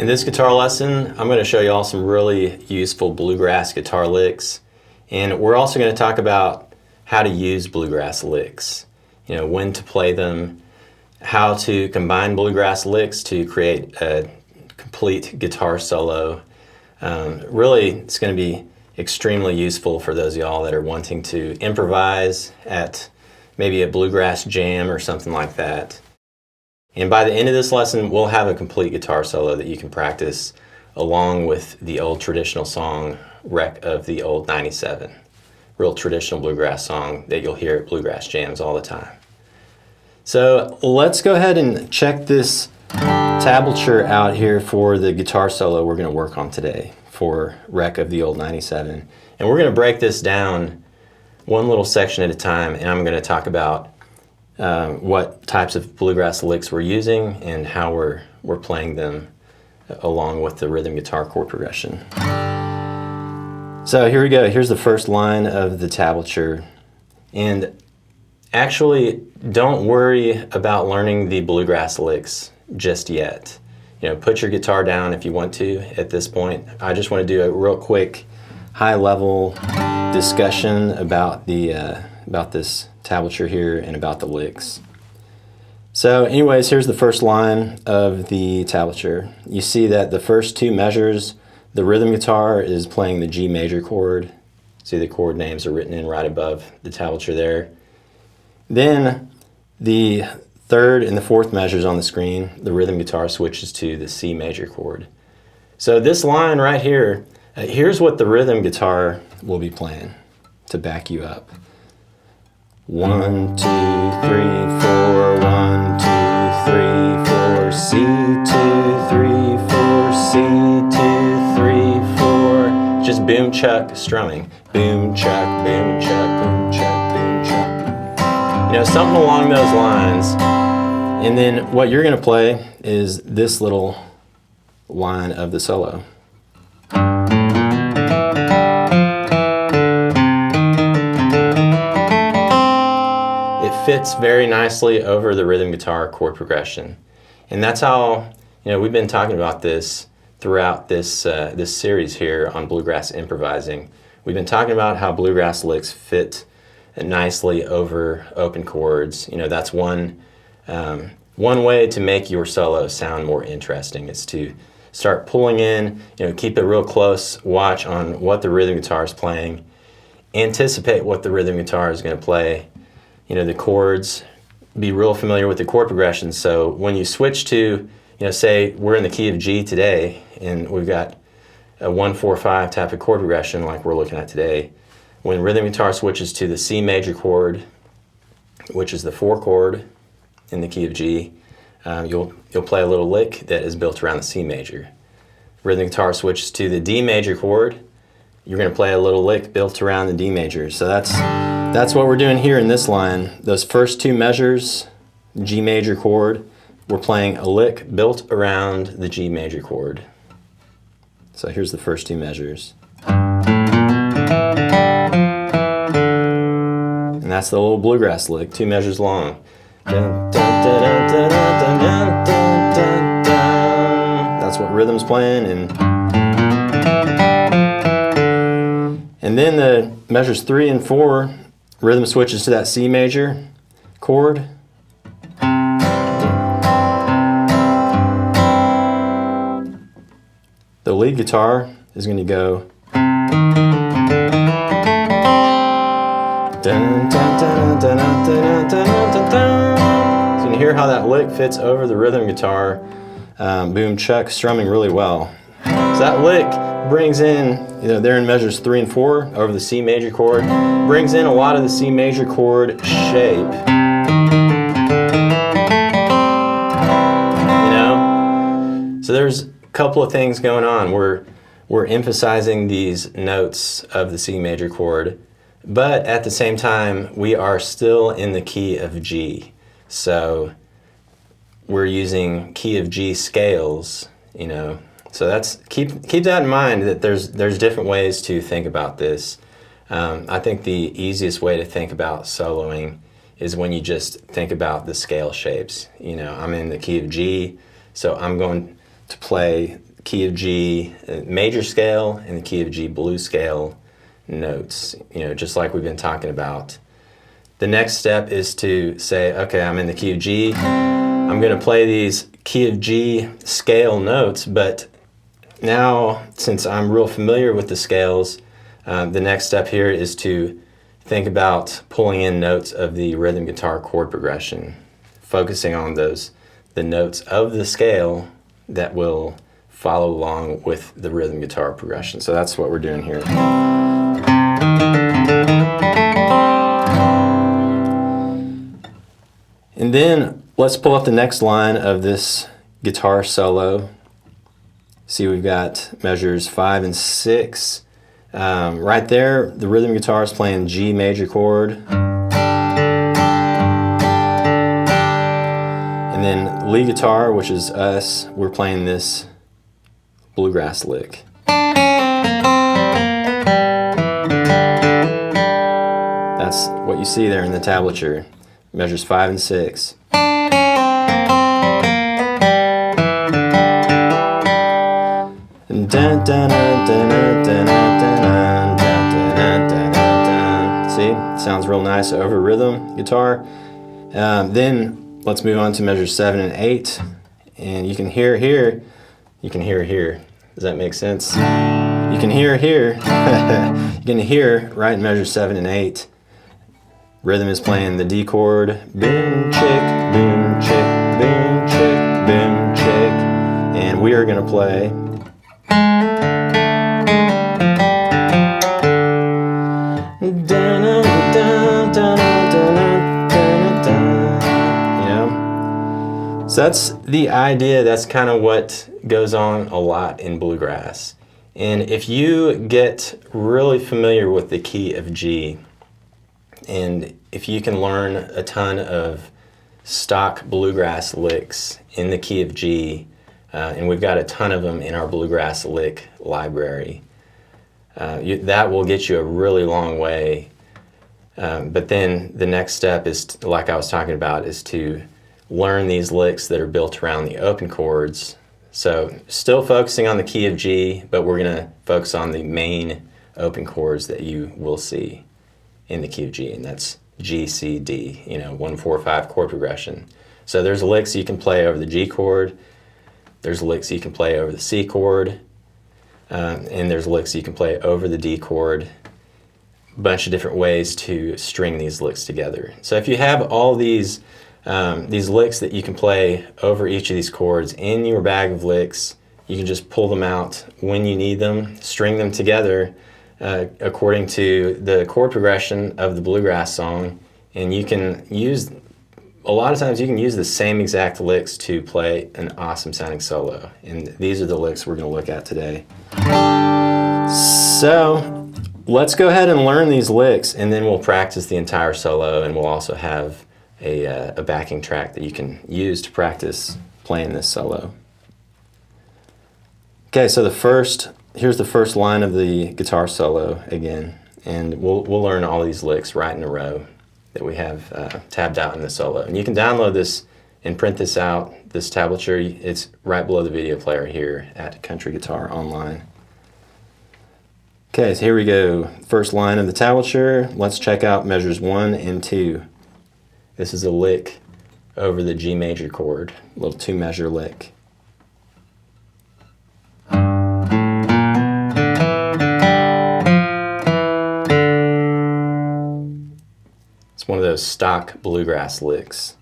In this guitar lesson, I'm going to show you all some really useful bluegrass guitar licks, and we're also going to talk about how to use bluegrass licks, when to play them, how to combine bluegrass licks to create a complete guitar solo. Really, it's going to be extremely useful for those of y'all that are wanting to improvise at maybe a bluegrass jam or something like that. And by the end of this lesson, we'll have a complete guitar solo that you can practice along with the old traditional song, Wreck of the Old 97. Real traditional bluegrass song that you'll hear at bluegrass jams all the time. So let's go ahead and check this tablature out here for the guitar solo we're going to work on today for Wreck of the Old 97. And we're going to break this down one little section at a time, and I'm going to talk about what types of bluegrass licks we're using and how we're playing them along with the rhythm guitar chord progression. So here we go. Here's the first line of the tablature. And actually, don't worry about learning the bluegrass licks just yet. Put your guitar down if you want to at this point. I just want to do a real quick high-level discussion about this tablature here and about the licks. So anyways, here's the first line of the tablature. You see that the first two measures, the rhythm guitar is playing the G major chord. See the chord names are written in right above the tablature there. Then the third and the fourth measures on the screen, the rhythm guitar switches to the C major chord. So this line right here, here's what the rhythm guitar will be playing to back you up. 1, 2, 3, 4, 1, 2, 3, 4, C2, 3, 4, C2, 3, 4. Just boom, chuck, strumming. Boom, chuck, boom, chuck, boom, chuck, boom, chuck. Something along those lines. And then what you're going to play is this little line of the solo. Fits very nicely over the rhythm guitar chord progression. And that's how, we've been talking about this throughout this series here on Bluegrass Improvising. We've been talking about how bluegrass licks fit nicely over open chords. That's one way to make your solo sound more interesting, is to start pulling in, keep a real close watch on what the rhythm guitar is playing, anticipate what the rhythm guitar is going to play, the chords, be real familiar with the chord progressions. So when you switch to, say we're in the key of G today, and we've got a 1-4-5 type of chord progression like we're looking at today. When rhythm guitar switches to the C major chord, which is the 4 chord in the key of G, you'll play a little lick that is built around the C major. Rhythm guitar switches to the D major chord, you're going to play a little lick built around the D major. So that's what we're doing here in this line. Those first two measures, G major chord, we're playing a lick built around the G major chord. So here's the first two measures. And that's the little bluegrass lick, 2 measures long. That's what rhythm's playing. And then the measures 3 and 4, rhythm switches to that C major chord. The lead guitar is going to go. So you can hear how that lick fits over the rhythm guitar, boom, chuck, strumming really well. So that lick brings in, there in measures 3 and 4 over the C major chord, brings in a lot of the C major chord shape. So there's a couple of things going on. We're emphasizing these notes of the C major chord, but at the same time, we are still in the key of G. So we're using key of G scales, So that's keep that in mind, that there's different ways to think about this. I think the easiest way to think about soloing is when you just think about the scale shapes. I'm in the key of G, so I'm going to play key of G major scale and the key of G blues scale notes, just like we've been talking about. The next step is to say, okay, I'm in the key of G. I'm going to play these key of G scale notes, but now, since I'm real familiar with the scales, the next step here is to think about pulling in notes of the rhythm guitar chord progression, focusing on the notes of the scale that will follow along with the rhythm guitar progression. So that's what we're doing here. And then let's pull up the next line of this guitar solo. See, we've got measures 5 and 6. Right there, the rhythm guitar is playing G major chord. And then lead guitar, which is us, we're playing this bluegrass lick. That's what you see there in the tablature. Measures 5 and 6. See, sounds real nice over rhythm guitar. Then let's move on to measures 7 and 8, and you can hear here. You can hear here. Does that make sense? You can hear here. You can hear right in measures 7 and 8. Rhythm is playing the D chord, boom chick, boom chick, boom chick, boom chick, and we are going to play so that's the idea. That's kind of what goes on a lot in bluegrass. And if you get really familiar with the key of G, and if you can learn a ton of stock bluegrass licks in the key of G, and we've got a ton of them in our bluegrass lick library, that will get you a really long way. But then the next step is, like I was talking about, is to learn these licks that are built around the open chords. So still focusing on the key of G, but we're going to focus on the main open chords that you will see in the key of G, and that's G, C, D, 1, 4, 5 chord progression. So there's licks you can play over the G chord, there's licks you can play over the C chord, and there's licks you can play over the D chord. A bunch of different ways to string these licks together. So if you have all these licks that you can play over each of these chords in your bag of licks, you can just pull them out when you need them, string them together according to the chord progression of the bluegrass song, and you can use, a lot of times you can use the same exact licks to play an awesome sounding solo, and these are the licks we're going to look at today. So let's go ahead and learn these licks, and then we'll practice the entire solo, and we'll also have a backing track that you can use to practice playing this solo. Okay, so here's the first line of the guitar solo again, and we'll learn all these licks right in a row that we have tabbed out in the solo. And you can download this and print this out, this tablature. It's right below the video player here at Country Guitar Online. Okay, so here we go. First line of the tablature. Let's check out measures 1 and 2. This is a lick over the G major chord, a little 2-measure lick. It's one of those stock bluegrass licks.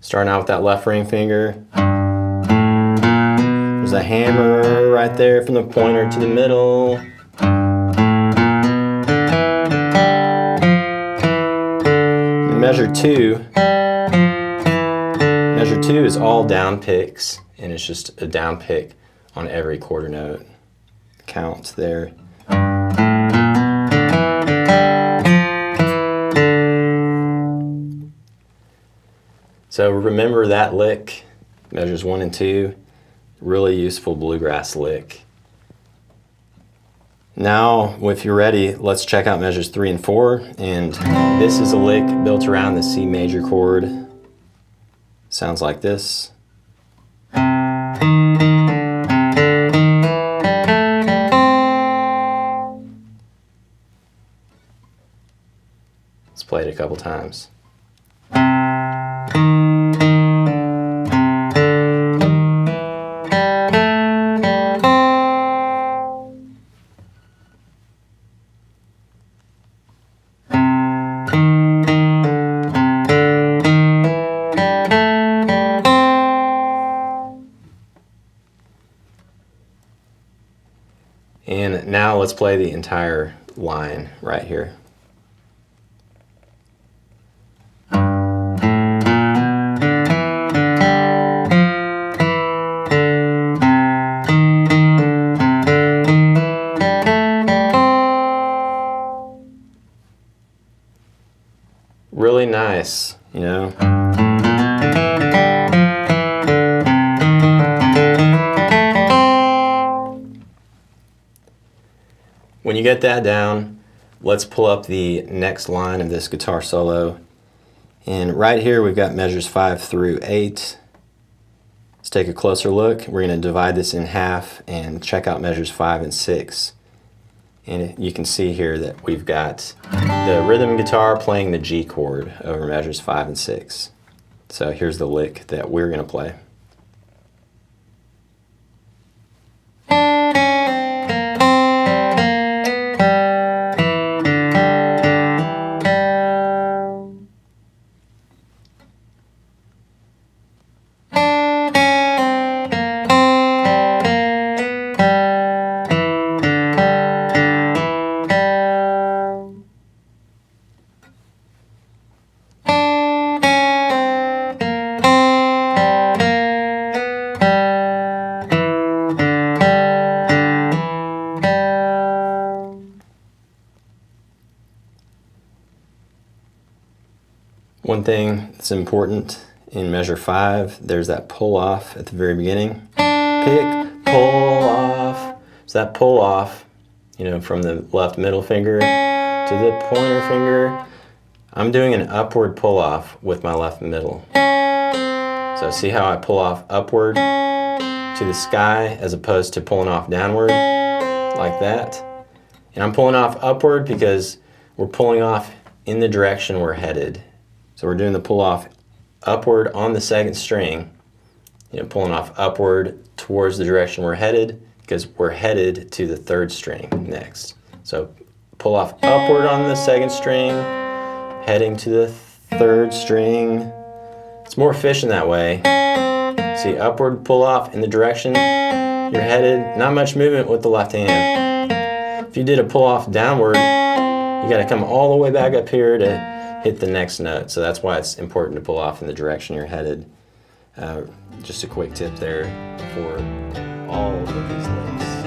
Starting out with that left ring finger. There's a hammer right there from the pointer to the middle. And measure 2 is all down picks, and it's just a down pick on every quarter note. Count there. So remember that lick, measures 1 and 2. Really useful bluegrass lick. Now, if you're ready, let's check out measures 3 and 4. And this is a lick built around the C major chord. Sounds like this. Let's play it a couple times. And now let's play the entire line right here. Really nice, you know. When you get that down, let's pull up the next line of this guitar solo. And right here we've got measures 5 through 8. Let's take a closer look. We're going to divide this in half and check out measures 5 and 6. And you can see here that we've got the rhythm guitar playing the G chord over measures 5 and 6. So here's the lick that we're going to play. One thing that's important in measure 5, there's that pull off at the very beginning. Pick, pull off. So that pull off, you know, from the left middle finger to the pointer finger, I'm doing an upward pull off with my left middle. So see how I pull off upward to the sky as opposed to pulling off downward like that. And I'm pulling off upward because we're pulling off in the direction we're headed. So we're doing the pull off upward on the second string, you know, pulling off upward towards the direction we're headed because we're headed to the third string next. So pull off upward on the second string, heading to the third string. It's more efficient that way. See, upward pull off in the direction you're headed, not much movement with the left hand. If you did a pull off downward, you got to come all the way back up here to hit the next note. So that's why it's important to pull off in the direction you're headed. Just a quick tip there for all of these licks.